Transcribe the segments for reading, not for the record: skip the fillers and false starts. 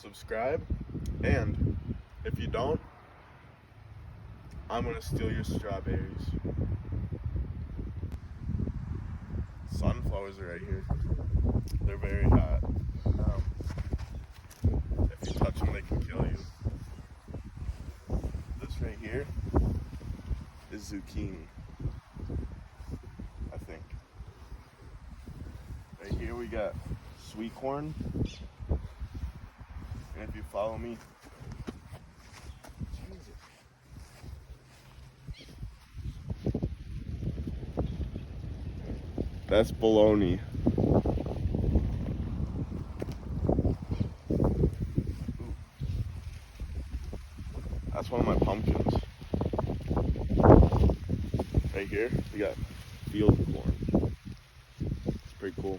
subscribe, and if you don't, I'm gonna steal your strawberries. Sunflowers are right here. They're very hot. If you touch them, they can kill you. This right here is zucchini, I think. Right here we got sweet corn. And if you follow me, that's bologna. That's one of my pumpkins. Right here, we got field corn. It's pretty cool.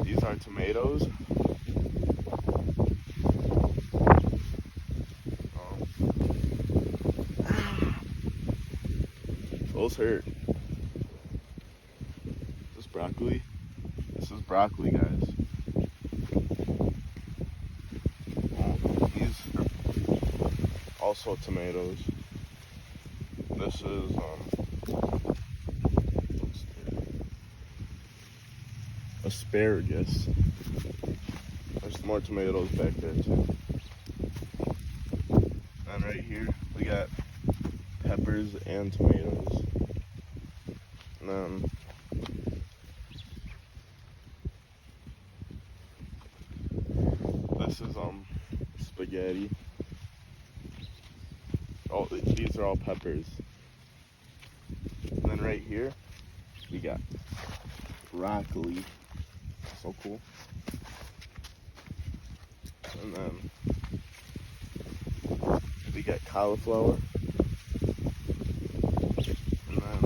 These are tomatoes. Those hurt. Is this broccoli? This is broccoli, guys. These are also tomatoes. This is asparagus. There's more tomatoes back there too. And right here we got peppers and tomatoes. And then this is spaghetti. Oh, these are all peppers. And then right here we got broccoli. So cool. And then we got cauliflower. And then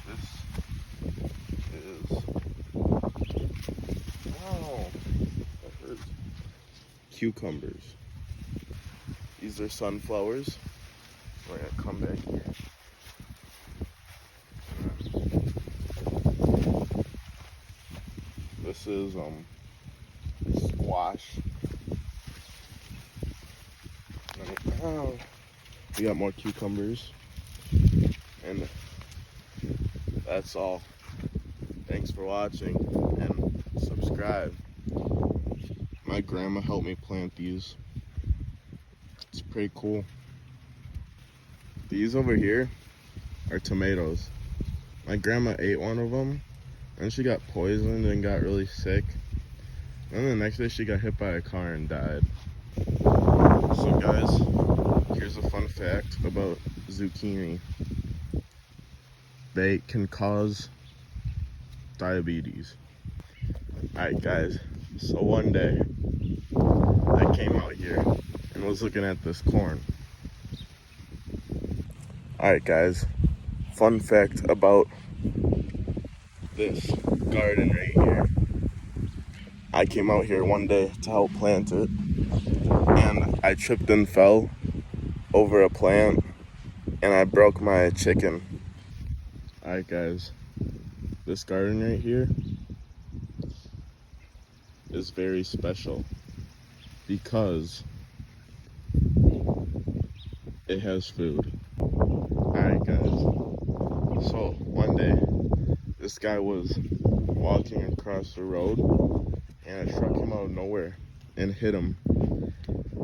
this is, wow, that hurts. Cucumbers. These are sunflowers. We're gonna come back here. This is squash. We got more cucumbers. And that's all. Thanks for watching and subscribe. My grandma helped me plant these. It's pretty cool. These over here are tomatoes. My grandma ate one of them and she got poisoned and got really sick. And then the next day she got hit by a car and died. So guys, here's a fun fact about zucchini. They can cause diabetes. Alright guys, so one day I came out here and was looking at this corn. Alright guys, fun fact about this garden right here. I came out here one day to help plant it and I tripped and fell over a plant and I broke my chicken. Alright guys, this garden right here is very special because it has food. Alright guys, so one day this guy was walking across the road and a truck came out of nowhere and hit him,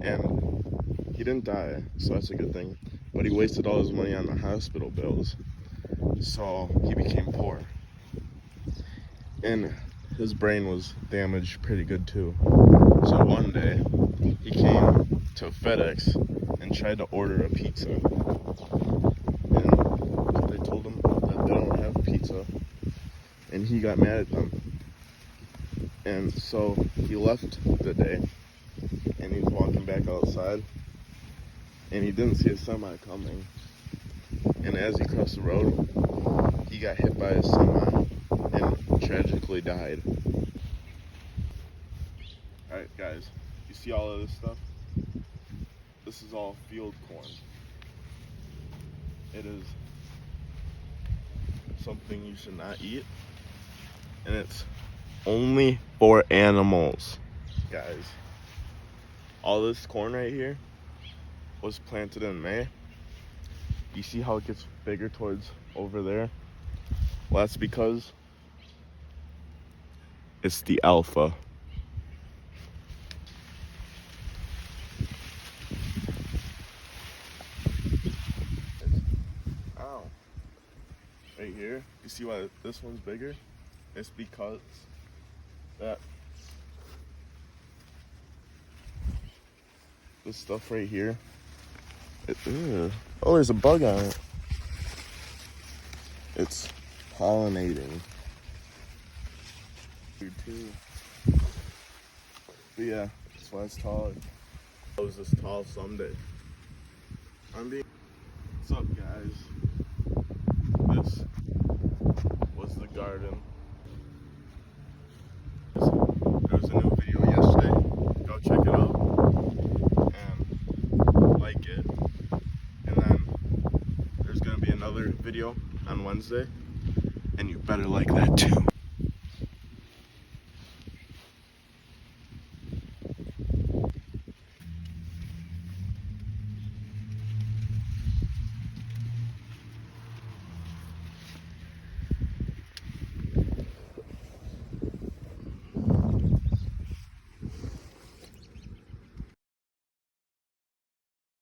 and he didn't die, so that's a good thing, but he wasted all his money on the hospital bills, so he became poor, and his brain was damaged pretty good too. So one day he came to FedEx and tried to order a pizza, and they told him that they don't have pizza, and he got mad at them. And so he left the day and he's walking back outside and he didn't see a semi coming, and as he crossed the road he got hit by a semi and tragically died. Alright guys, you see all of this stuff? This is all field corn. It is something you should not eat. And it's only for animals, guys. All this corn right here was planted in May. You see how it gets bigger towards over there? Well, that's because it's the alpha. Ow. Right here, you see why this one's bigger? It's because that this stuff right here. Oh, there's a bug on it. It's pollinating. Weird too. But yeah, that's why it's tall. I was this tall someday. What's up, guys? This was the garden. There was a new video yesterday. Go check it out and like it. And then there's gonna be another video on Wednesday, and you better like that too.